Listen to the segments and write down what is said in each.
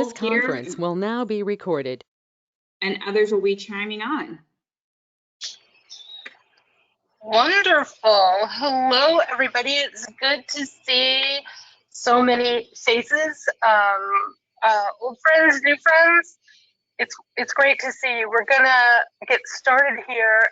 This conference will now be recorded. And others will be chiming on. Wonderful. Hello, everybody. It's good to see so many faces, old friends, new friends. It's great to see you. We're gonna get started here.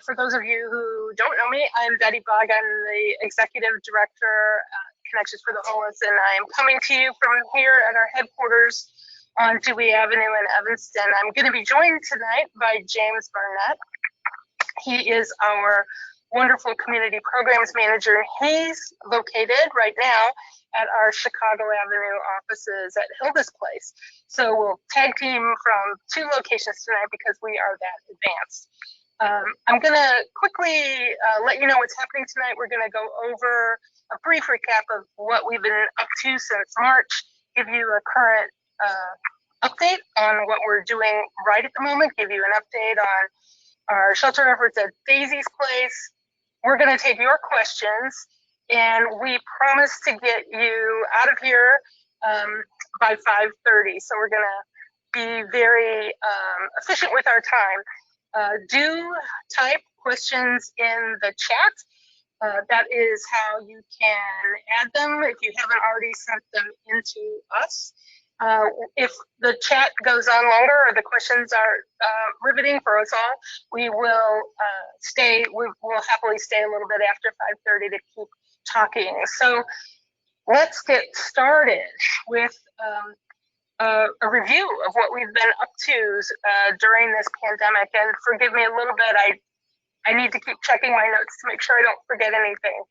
For those of you who don't know me, I'm Betty Bogg. I'm the Executive Director, Connections for the Homeless, and I am coming to you from here at our headquarters on Dewey Avenue in Evanston. I'm going to be joined tonight by James Barnett. He is our wonderful community programs manager. He's located right now at our Chicago Avenue offices at Hildas Place. So we'll tag team from two locations tonight because we are that advanced. I'm going to quickly let you know what's happening tonight. We're going to go over a brief recap of what we've been up to since March, give you a current update on what we're doing right at the moment, give you an update on our shelter efforts at Daisy's Place. We're going to take your questions, and we promise to get you out of here by 5:30. So we're going to be very efficient with our time. Do type questions in the chat. That is how you can add them if you haven't already sent them into us. If the chat goes on longer or the questions are riveting for us all, we will we'll happily stay a little bit after 5:30 to keep talking. So let's get started with a review of what we've been up to during this pandemic. And forgive me a little bit, I need to keep checking my notes to make sure I don't forget anything.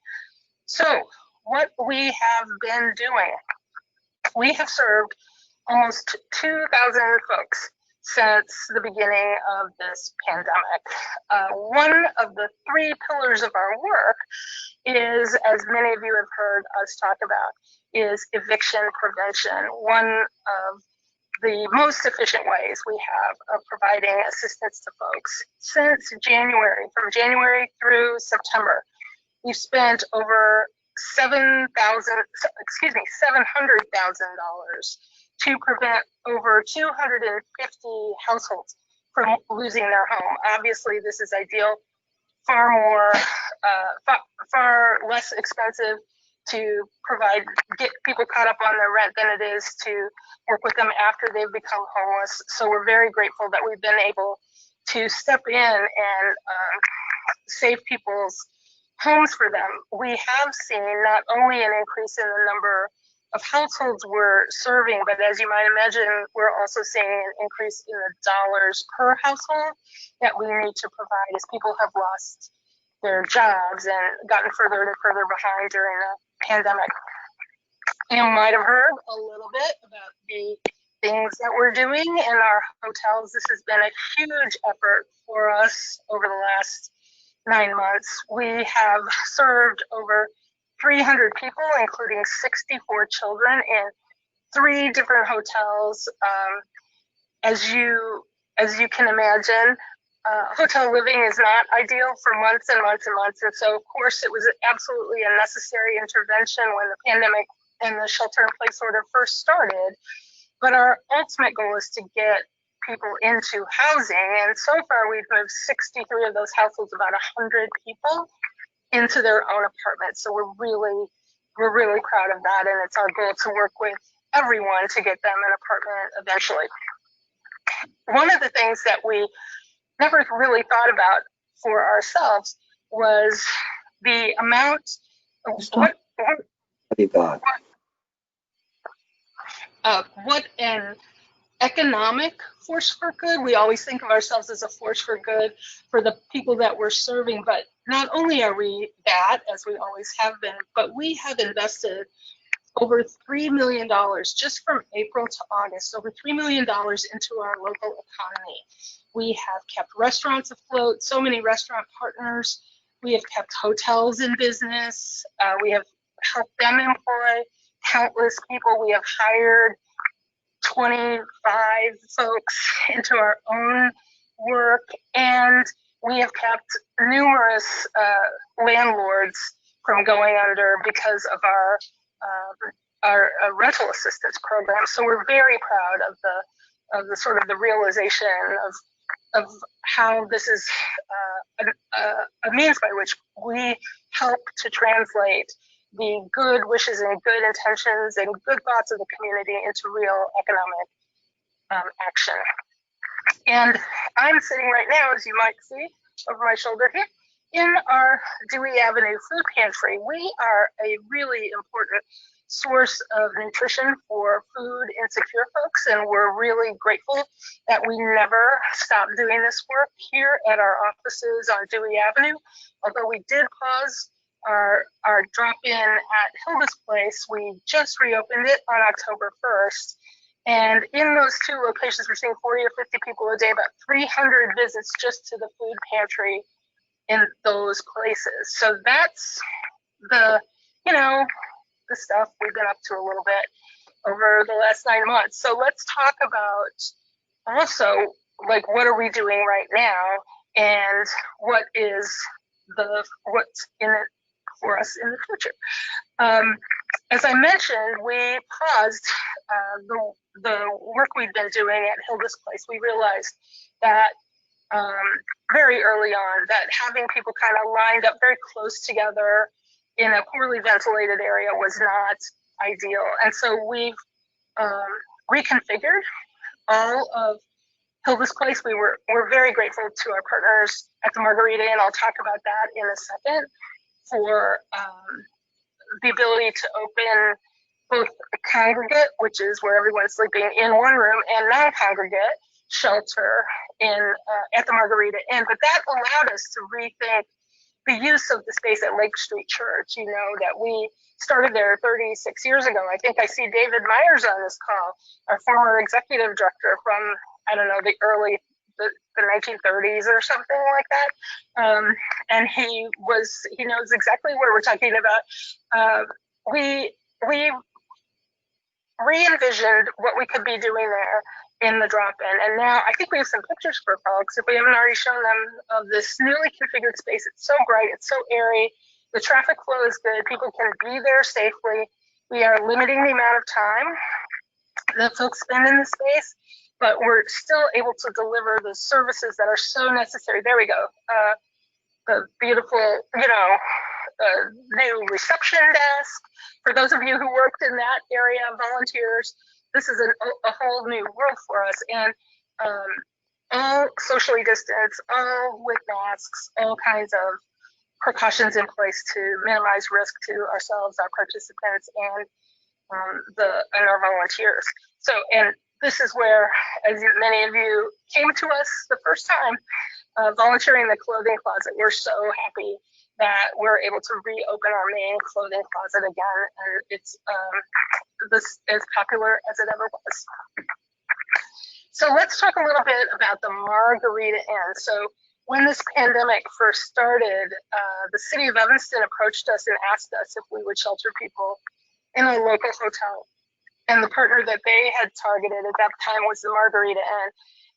So what we have been doing, we have served almost 2,000 folks since the beginning of this pandemic. One of the three pillars of our work is, as many of you have heard us talk about, is eviction prevention. One of the most efficient ways we have of providing assistance to folks since January, from January through September. We've spent over $700,000 to prevent over 250 households from losing their home. Obviously, this is ideal, far less expensive to get people caught up on their rent than it is to work with them after they've become homeless. So we're very grateful that we've been able to step in and save people's homes for them. We have seen not only an increase in the number of households we're serving, but as you might imagine, we're also seeing an increase in the dollars per household that we need to provide as people have lost their jobs and gotten further and further behind during the pandemic. You might have heard a little bit about the things that we're doing in our hotels. This has been a huge effort for us over the last 9 months. We have served over 300 people, including 64 children, in 3 different hotels. As you can imagine, hotel living is not ideal for months and months and months. And so, of course, it was absolutely a necessary intervention when the pandemic and the shelter-in-place order first started. But our ultimate goal is to get people into housing. And so far, we've moved 63 of those households, about 100 people, into their own apartments. So we're really proud of that. And it's our goal to work with everyone to get them an apartment eventually. One of the things that we never really thought about for ourselves was the amount of what an economic force for good. We always think of ourselves as a force for good for the people that we're serving, but not only are we that, as we always have been, but we have invested over $3 million just from April to August, over $3 million into our local economy. We have kept restaurants afloat, so many restaurant partners. We have kept hotels in business. We have helped them employ countless people. We have hired 25 folks into our own work, and we have kept numerous landlords from going under because of our our rental assistance program. So we're very proud of the sort of the realization of how this is a means by which we help to translate the good wishes and good intentions and good thoughts of the community into real economic action. And I'm sitting right now, as you might see over my shoulder here, in our Dewey Avenue food pantry. We are a really important source of nutrition for food insecure folks, and we're really grateful that we never stopped doing this work here at our offices on Dewey Avenue. Although we did pause our drop-in at Hildas Place, we just reopened it on October 1st. And in those two locations, we're seeing 40 or 50 people a day, about 300 visits just to the food pantry in those places. So that's the, the stuff we've been up to a little bit over the last 9 months. So let's talk about also, like, what are we doing right now and what's in it for us in the future. As I mentioned, we paused the work we'd been doing at Hildas Place. We realized that very early on that having people kind of lined up very close together in a poorly ventilated area was not ideal. And so we've reconfigured all of Hildas Place. We're very grateful to our partners at the Margarita, and I'll talk about that in a second, for the ability to open both a congregate, which is where everyone's sleeping in one room, and non-congregate shelter at the Margarita Inn. But that allowed us to rethink the use of the space at Lake Street Church. You know that we started there 36 years ago. I think I see David Myers on this call, our former executive director from, I don't know, the 1930s or something like that. And he knows exactly what we're talking about. We re-envisioned what we could be doing there in the drop-in. And now I think we have some pictures for folks, if we haven't already shown them, of this newly configured space. It's so bright, it's so airy. The traffic flow is good. People can be there safely. We are limiting the amount of time that folks spend in the space, but we're still able to deliver the services that are so necessary. There we go. The beautiful, new reception desk. For those of you who worked in that area, volunteers, this is a whole new world for us. And all socially distanced, all with masks, all kinds of precautions in place to minimize risk to ourselves, our participants, and our volunteers. So, and this is where, as many of you came to us the first time, volunteering in the clothing closet. We're so happy that we're able to reopen our main clothing closet again, and it's this as popular as it ever was. So let's talk a little bit about the Margarita Inn. So when this pandemic first started, the city of Evanston approached us and asked us if we would shelter people in a local hotel. And the partner that they had targeted at that time was the Margarita Inn.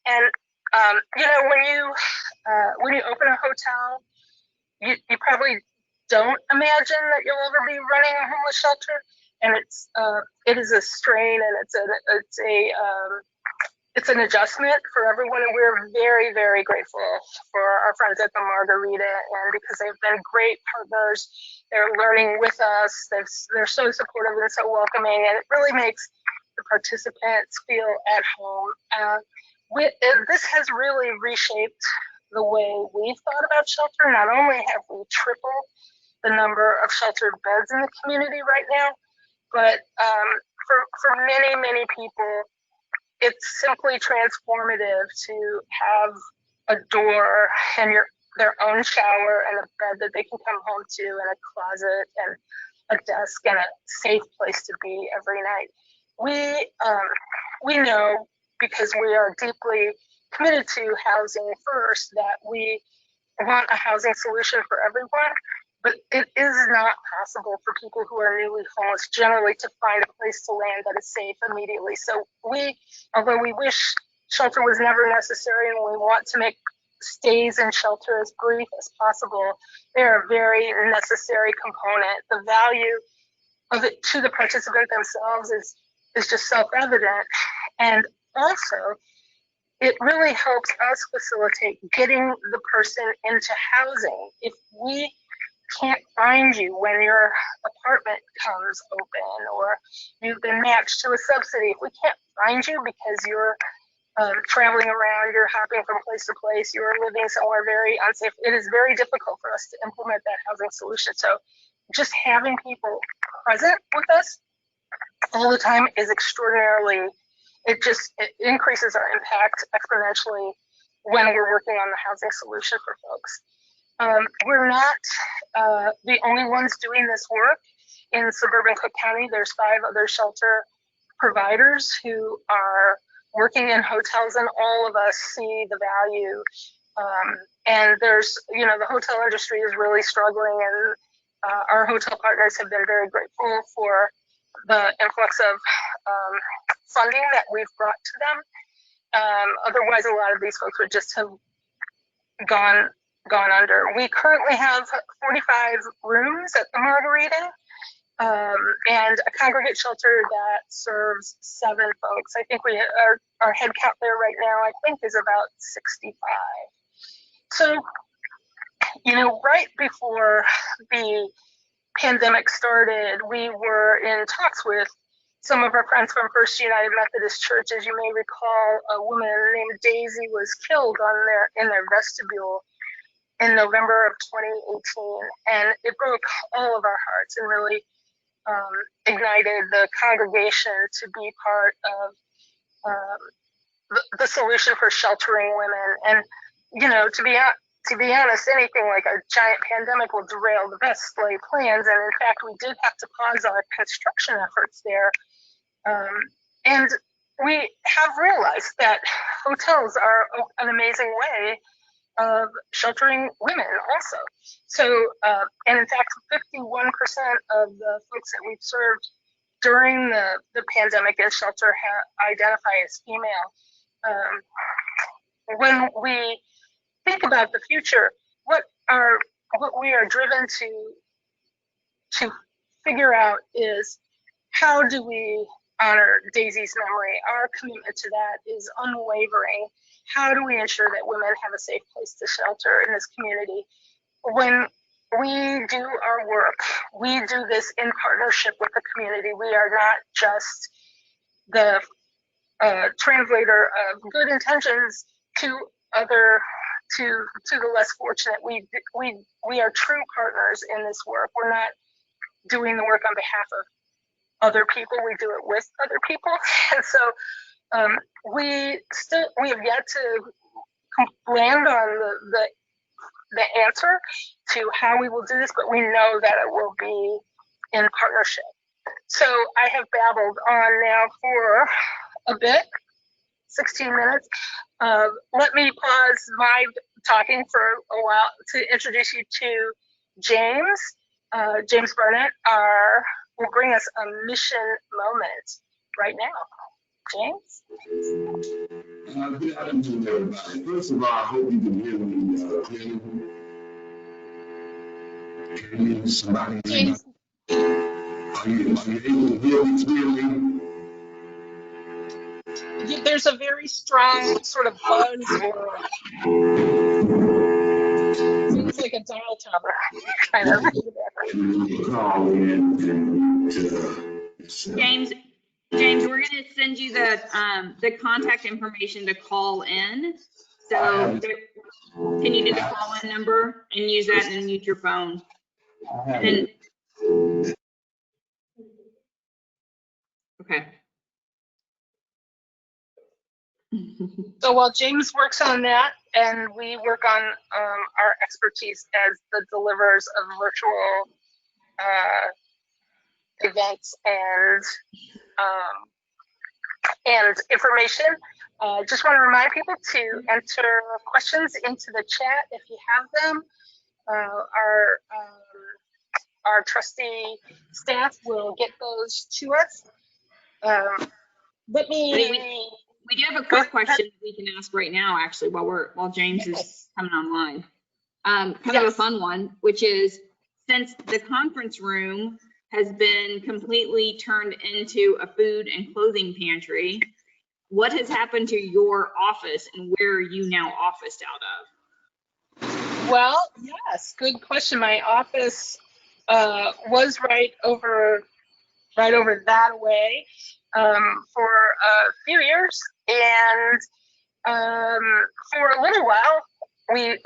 And when you open a hotel, you probably don't imagine that you'll ever be running a homeless shelter, and it is a strain, and it's an adjustment for everyone, and we're very, very grateful for our friends at the Margarita, and because they've been great partners. They're learning with us. They're so supportive and so welcoming, and it really makes the participants feel at home. This has really reshaped the way we've thought about shelter. Not only have we tripled the number of sheltered beds in the community right now, but for many, many people, it's simply transformative to have a door and their own shower and a bed that they can come home to, and a closet and a desk and a safe place to be every night. We know, because we are deeply committed to housing first, that we want a housing solution for everyone, but it is not possible for people who are newly homeless generally to find a place to land that is safe immediately. So although we wish shelter was never necessary and we want to make stays in shelter as brief as possible, they're a very necessary component. The value of it to the participant themselves is just self-evident. And also, it really helps us facilitate getting the person into housing. If we can't find you when your apartment comes open or you've been matched to a subsidy, if we can't find you because you're traveling around, you're hopping from place to place, you're living somewhere very unsafe, it is very difficult for us to implement that housing solution. So just having people present with us all the time is extraordinarily, it increases our impact exponentially when we're working on the housing solution for folks. We're not the only ones doing this work. In suburban Cook County, there's 5 other shelter providers who are working in hotels, and all of us see the value. And there's, the hotel industry is really struggling, and our hotel partners have been very grateful for the influx of funding that we've brought to them. Otherwise, a lot of these folks would just have gone under. We currently have 45 rooms at the Margarita, and a congregate shelter that serves 7 folks. I think our head count there right now, I think, is about 65. So, right before the pandemic started, we were in talks with some of our friends from First United Methodist Church. As you may recall, a woman named Daisy was killed in their vestibule in November of 2018, and it broke all of our hearts and really ignited the congregation to be part of the solution for sheltering women. And to be honest, anything like a giant pandemic will derail the best laid plans. And in fact, we did have to pause our construction efforts there. And we have realized that hotels are an amazing way of sheltering women also. So, and in fact, 51% of the folks that we've served during the pandemic in shelter identify as female. When we think about the future, what we are driven to figure out is, how do we honor Daisy's memory? Our commitment to that is unwavering. How do we ensure that women have a safe place to shelter in this community? When we do our work, we do this in partnership with the community. We are not just the translator of good intentions to the less fortunate. We are true partners in this work. We're not doing the work on behalf of other people. We do it with other people. And so we have yet to land on the answer to how we will do this, but we know that it will be in partnership. So I have babbled on now for a bit, 16 minutes. Let me pause my talking for a while to introduce you to James. James Barnett will bring us a mission moment right now. James? Good afternoon, everybody. First of all, I hope you can hear me clearly. Can you hear somebody? James? Are you able to hear me clearly? There's a very strong sort of buzz, or seems like a dial tower kind of. James, we're going to send you the contact information to call in. So can you do the call in number and use that and mute your phone? And then, okay. So while James works on that, and we work on our expertise as the deliverers of virtual events and information, just want to remind people to enter questions into the chat if you have them. Our trustee staff will get those to us. We do have a quick question we can ask right now, actually, while James is coming online. Kind of a fun one, which is, since the conference room has been completely turned into a food and clothing pantry. What has happened to your office and where are you now officed out of? Well, yes, good question. My office was right over that way for a few years, and for a little while, we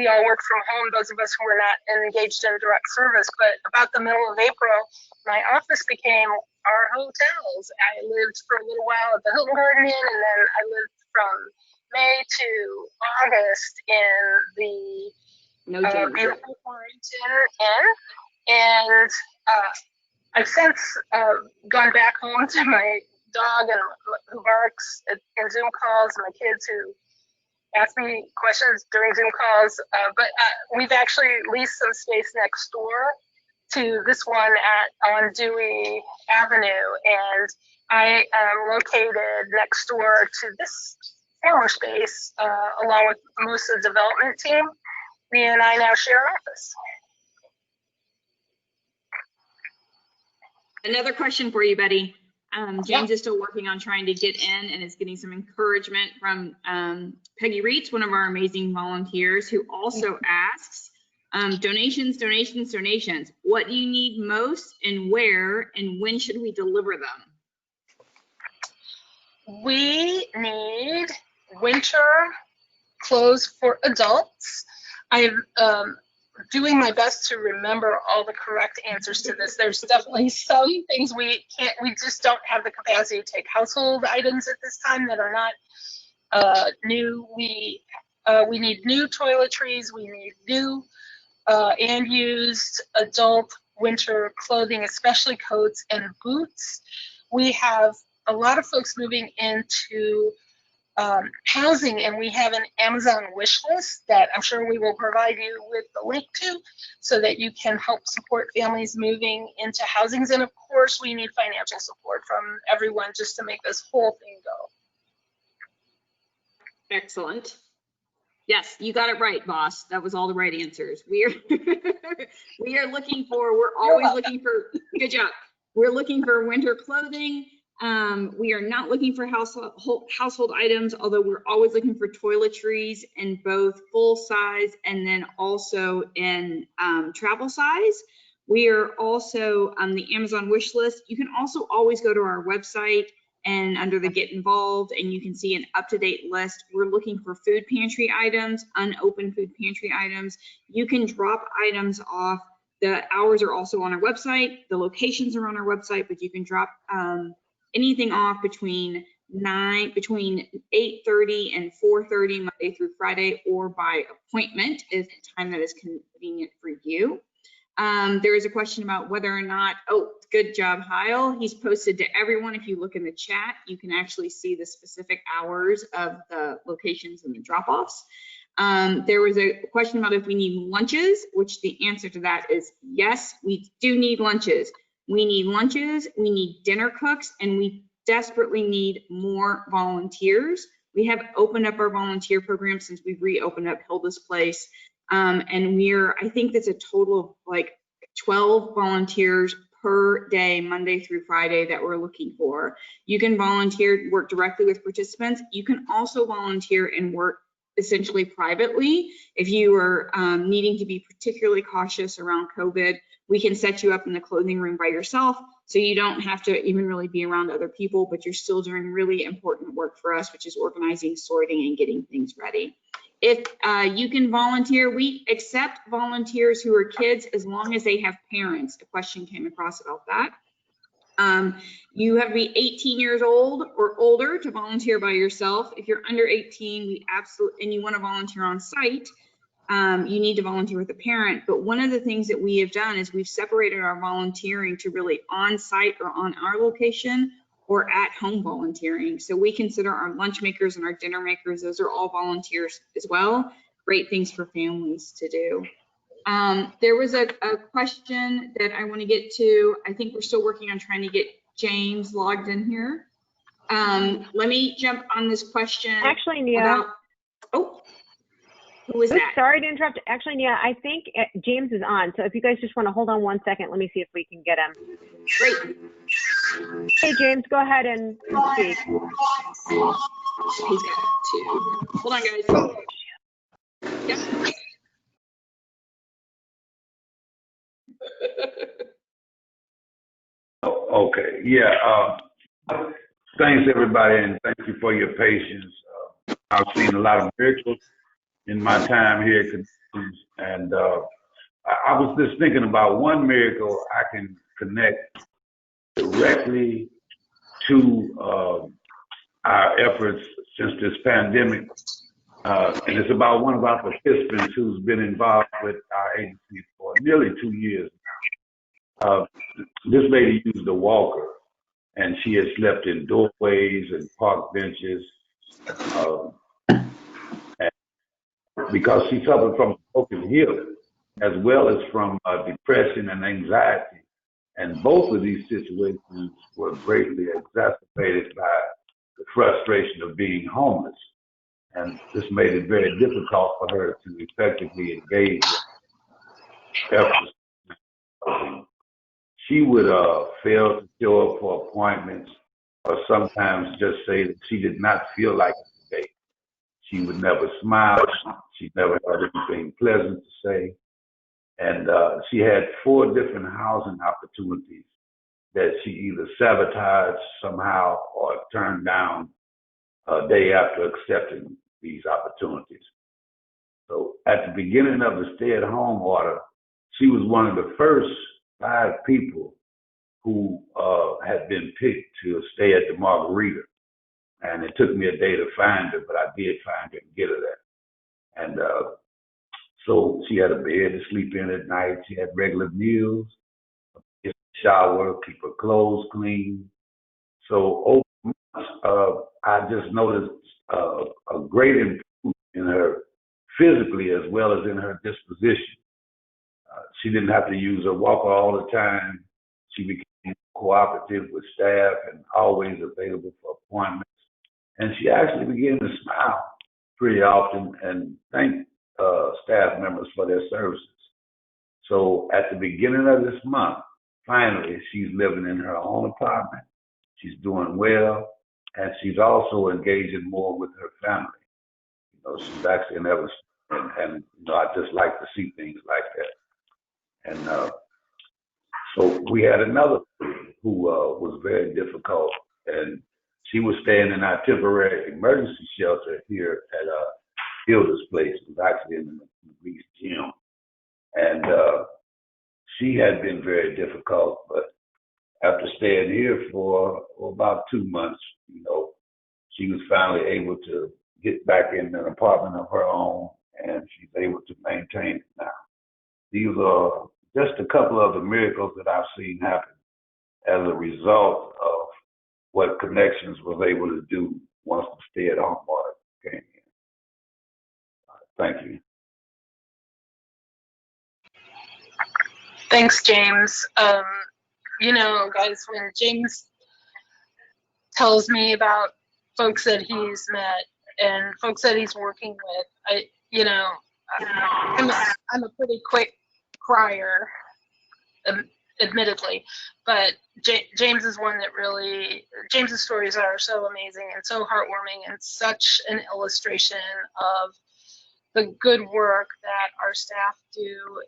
all worked from home, those of us who were not engaged in direct service. But about the middle of April, my office became our hotels. I lived for a little while at the Hilton Garden Inn, and then I lived from May to August in the beautiful Warrington Inn. And I've since gone back home to my dog who barks in Zoom calls, my kids who ask me questions during Zoom calls. But we've actually leased some space next door to this one on Dewey Avenue, and I am located next door to this former space, along with most of the development team. Me and I now share an office. Another question for you, Betty. James is still working on trying to get in and is getting some encouragement from Peggy Reitz, one of our amazing volunteers, who also asks, donations. What do you need most and where and when should we deliver them? We need winter clothes for adults. I'm doing my best to remember all the correct answers to this. There's definitely some things we just don't have the capacity to take household items at this time that are not new. We need new toiletries. We need new and used adult winter clothing, especially coats and boots. We have a lot of folks moving into housing, and we have an Amazon wish list that I'm sure we will provide you with the link to so that you can help support families moving into housings. And of course, we need financial support from everyone just to make this whole thing go. Excellent. Yes, you got it right, boss. That was all the right answers. We are looking for, we're always looking for, good job. We're looking for winter clothing. We are not looking for household items, although we're always looking for toiletries in both full size and then also in travel size. We are also on the Amazon wish list. You can also always go to our website and under the Get Involved, and you can see an up-to-date list. We're looking for food pantry items, unopened food pantry items. You can drop items off. The hours are also on our website. The locations are on our website, but you can drop anything off between 8:30 and 4:30 Monday through Friday, or by appointment if the time that is convenient for you. There is a question about whether or not, oh, good job, Heil. He's posted to everyone. If you look in the chat, you can actually see the specific hours of the locations and the drop-offs. There was a question about if we need lunches, which the answer to that is yes, we do need lunches. We need lunches, we need dinner cooks, and we desperately need more volunteers. We have opened up our volunteer program since we've reopened up Hildas Place. And I think that's a total of like 12 volunteers per day, Monday through Friday, that we're looking for. You can volunteer, work directly with participants. You can also volunteer and work essentially privately. If you are needing to be particularly cautious around COVID, we can set you up in the clothing room by yourself, so you don't have to even really be around other people, but you're still doing really important work for us, which is organizing, sorting, and getting things ready. If you can volunteer, we accept volunteers who are kids as long as they have parents. A question came across about that. You have to be 18 years old or older to volunteer by yourself. If you're under 18, and you want to volunteer on site, you need to volunteer with a parent. But one of the things that we have done is we've separated our volunteering to really on site or on our location or at home volunteering. So we consider our lunch makers and our dinner makers, those are all volunteers as well. Great things for families to do. There was a question that I want to get to. I think we're still working on trying to get James logged in here. Let me jump on this question. Actually, Nia. Oh, Who is Oops, that? sorry to interrupt. Actually, yeah, I think James is on. So if you guys just want to hold on 1 second, let me see if we can get him. Great. Hey, James, go ahead and speak. He's got two. Hold on, guys. Yep. Okay, yeah. Thanks, everybody, and thank you for your patience. I've seen a lot of miracles in my time here at Connections, and I was just thinking about one miracle I can connect directly to our efforts since this pandemic, and it's about one of our participants who's been involved with our agency for nearly 2 years now. This lady used a walker, and she had slept in doorways and park benches, and because she suffered from a broken hip as well as from depression and anxiety. And both of these situations were greatly exacerbated by the frustration of being homeless. And this made it very difficult for her to effectively engage in efforts. She would fail to show up for appointments, or sometimes just say that she did not feel like it today. She would never smile. She never had anything pleasant to say. And she had 4 different housing opportunities that she either sabotaged somehow or turned down a day after accepting these opportunities. So at the beginning of the stay-at-home order, she was one of the first 5 people who had been picked to stay at the Margarita. And it took me a day to find her, but I did find her and get her there. And so she had a bed to sleep in at night. She had regular meals, a shower, keep her clothes clean. So over months, I just noticed a great improvement in her physically as well as in her disposition. She didn't have to use her walker all the time. She became cooperative with staff and always available for appointments. And she actually began to smile pretty often and thank staff members for their services. So at the beginning of this month, finally, she's living in her own apartment. She's doing well, and she's also engaging more with her family. You know, she's actually in Evanston, and you know, I just like to see things like that. And so we had another who was very difficult, and she was staying in our temporary emergency shelter here at Hildas Place. It was actually in the police gym. And she had been very difficult, but after staying here for about 2 months, you know, she was finally able to get back in an apartment of her own, and she's able to maintain it now. These are just a couple of the miracles that I've seen happen as a result of what Connections was able to do once the stay-at-home order came in. Thank you. Thanks, James. You know, guys, when James tells me about folks that he's met and folks that he's working with, I'm a pretty quick crier, admittedly, but James is one that really, James's stories are so amazing and so heartwarming and such an illustration of the good work that our staff do.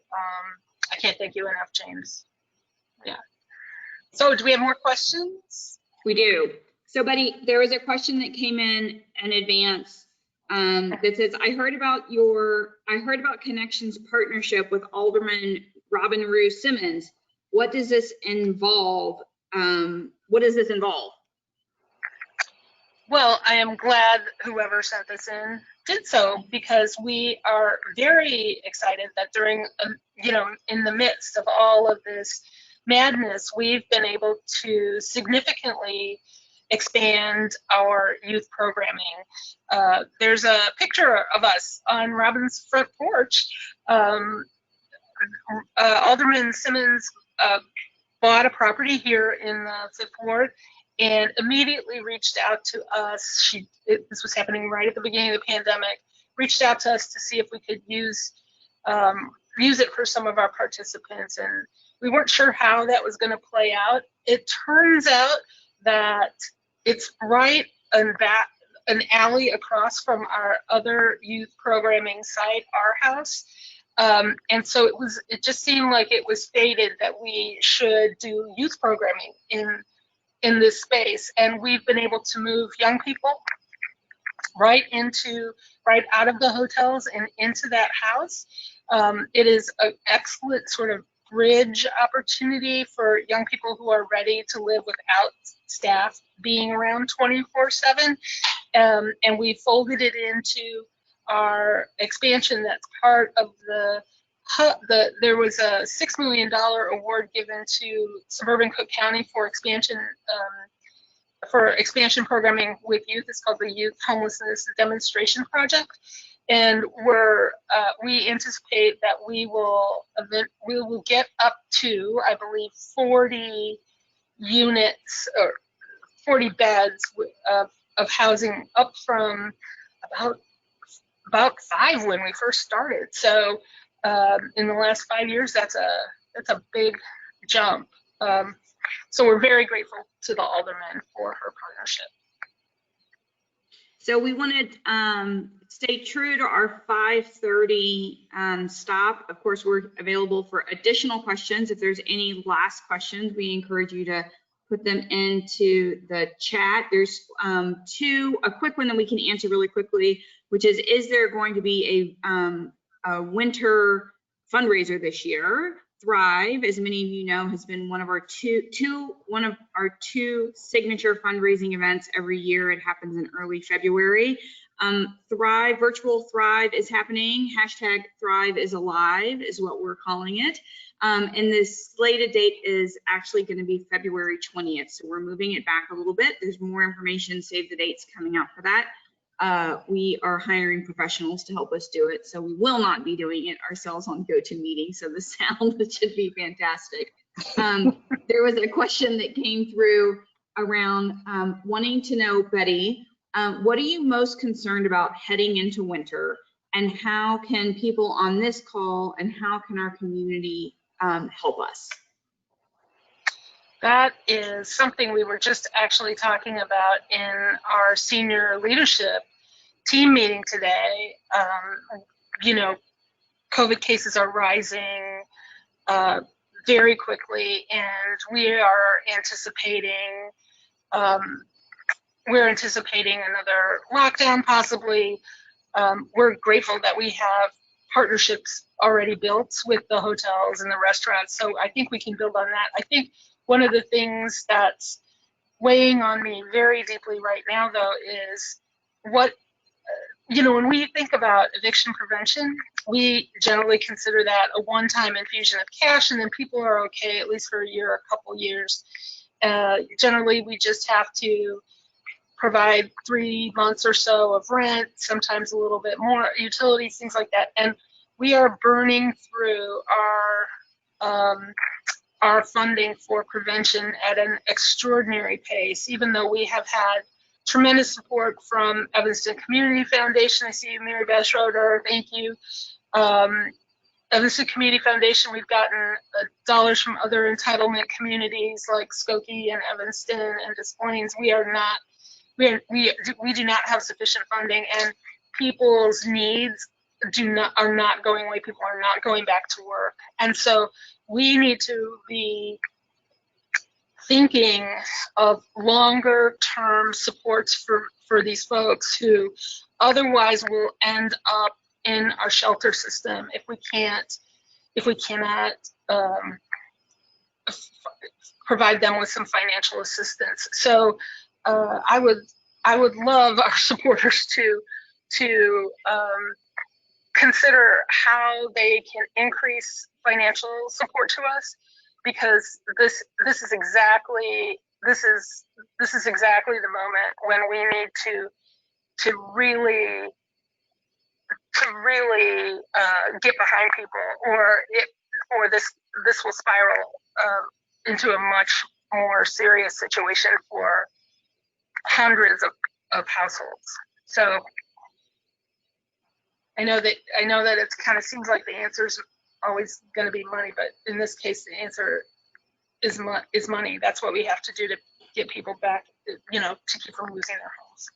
I can't thank you enough, James. Yeah. So do we have more questions? We do. So, Betty, there was a question that came in advance that says, I heard about Connections partnership with Alderman Robin Rue Simmons. What does this involve? Well, I am glad whoever sent this in did so, because we are very excited that during, in the midst of all of this madness, we've been able to significantly expand our youth programming. There's a picture of us on Robin's front porch. Alderman Simmons bought a property here in the 5th Ward and immediately reached out to us. This was happening right at the beginning of the pandemic, reached out to us to see if we could use it for some of our participants, and we weren't sure how that was going to play out. It turns out that it's right in an alley across from our other youth programming site, Our House. And so it just seemed like it was fated that we should do youth programming in this space. And we've been able to move young people right out of the hotels and into that house. It is an excellent sort of bridge opportunity for young people who are ready to live without staff being around 24/7. And we folded it into our expansion. That's part of there was a $6 million award given to suburban Cook County for expansion programming with youth. It's called the Youth Homelessness Demonstration Project. And we anticipate that we will get up to, I believe, 40 units or 40 beds of housing, up from about 5 when we first started. So in the last 5 years, that's a big jump. So we're very grateful to the alderman for her partnership. So we want to stay true to our 5:30 stop. Of course, we're available for additional questions. If there's any last questions, we encourage you to put them into the chat. There's a quick one that we can answer really quickly, which is there going to be a winter fundraiser this year? Thrive, as many of you know, has been one of our two signature fundraising events every year. It happens in early February. Thrive, virtual Thrive is happening. Hashtag Thrive is alive is what we're calling it. And this slated date is actually going to be February 20th. So we're moving it back a little bit. There's more information, save the dates coming out for that. We are hiring professionals to help us do it. So we will not be doing it ourselves on GoToMeeting. So the sound should be fantastic. There was a question that came through around wanting to know, Betty, what are you most concerned about heading into winter, and how can people on this call and how can our community help us? That is something we were just actually talking about in our senior leadership team meeting today. COVID cases are rising very quickly, and we are anticipating another lockdown possibly. We're grateful that we have partnerships already built with the hotels and the restaurants, so I think we can build on that. I think one of the things that's weighing on me very deeply right now, though, is when we think about eviction prevention, we generally consider that a one-time infusion of cash, and then people are okay at least for a year or a couple years. Generally, we just have to provide 3 months or so of rent, sometimes a little bit more, utilities, things like that. And we are burning through our funding for prevention at an extraordinary pace, even though we have had tremendous support from Evanston Community Foundation. I see you, Mary Beth Schroeder, thank you. Evanston Community Foundation, we've gotten dollars from other entitlement communities like Skokie and Evanston and Des Plaines. We do not have sufficient funding, and people's needs are not going away. People are not going back to work. And so we need to be thinking of longer term supports for these folks who otherwise will end up in our shelter system if we cannot provide them with some financial assistance. So I would love our supporters to consider how they can increase financial support to us, because this is exactly the moment when we need to really get behind people, or this will spiral into a much more serious situation for hundreds of households. So I know that it kind of seems like the answer is always going to be money, but in this case, the answer is money. That's what we have to do to get people back, to keep from losing their homes.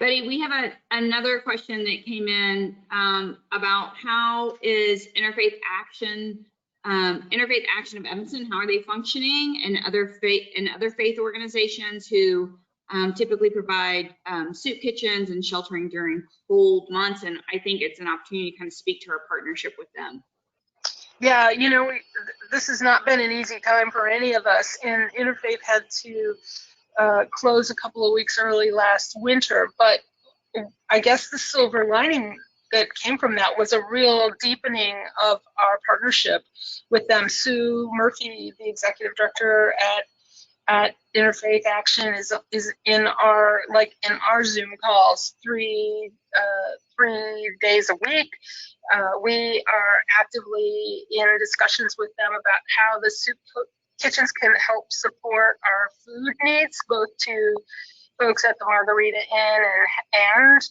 Betty, we have another question that came in about how is Interfaith Action of Evanston, how are they functioning, and other faith organizations who typically provide soup kitchens and sheltering during cold months. And I think it's an opportunity to kind of speak to our partnership with them. Yeah, this has not been an easy time for any of us, and Interfaith had to close a couple of weeks early last winter, but I guess the silver lining that came from that was a real deepening of our partnership with them. Sue Murphy, the executive director at Interfaith Action, is in our Zoom calls 3 days a week. We are actively in discussions with them about how the soup kitchens can help support our food needs, both to folks at the Margarita Inn and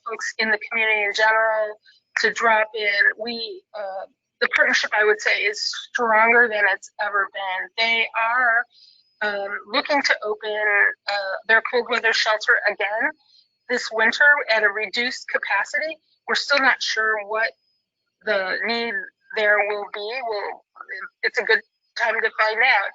folks in the community in general to drop in. The partnership, I would say, is stronger than it's ever been. They are looking to open their cold weather shelter again this winter at a reduced capacity. We're still not sure what the need there will be. It's a good time to find out.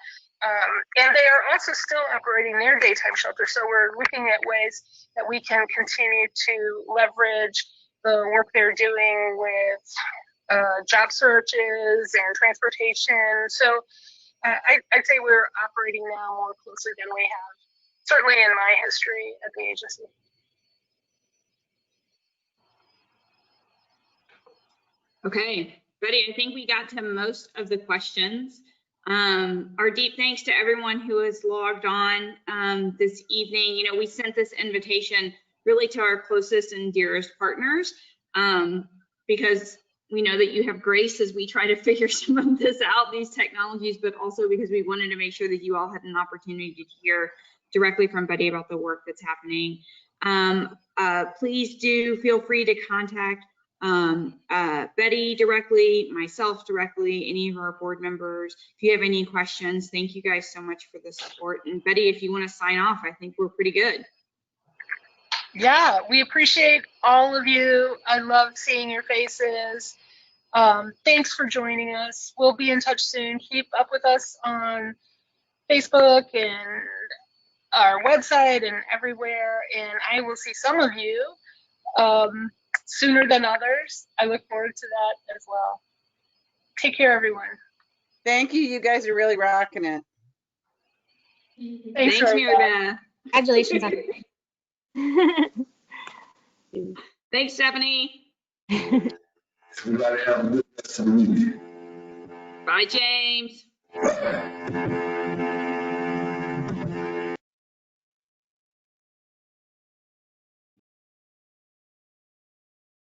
And they are also still operating their daytime shelter. So we're looking at ways that we can continue to leverage the work they're doing with job searches and transportation. So I'd say we're operating now more closely than we have, certainly in my history at the agency. Okay, Betty, I think we got to most of the questions. Our deep thanks to everyone who has logged on this evening. We sent this invitation really to our closest and dearest partners because we know that you have grace as we try to figure some of this out, these technologies, but also because we wanted to make sure that you all had an opportunity to hear directly from Betty about the work that's happening. Please do feel free to contact Betty directly, myself directly, any of our board members. If you have any questions, thank you guys so much for the support. And Betty, if you want to sign off, I think we're pretty good. Yeah, we appreciate all of you. I love seeing your faces. Thanks for joining us. We'll be in touch soon. Keep up with us on Facebook and our website and everywhere. And I will see some of you sooner than others. I look forward to that as well. Take care, everyone. Thank you. You guys are really rocking it. Thanks, Mary Beth. Congratulations. Thanks, Stephanie. Everybody have a good rest of the week. Bye, James.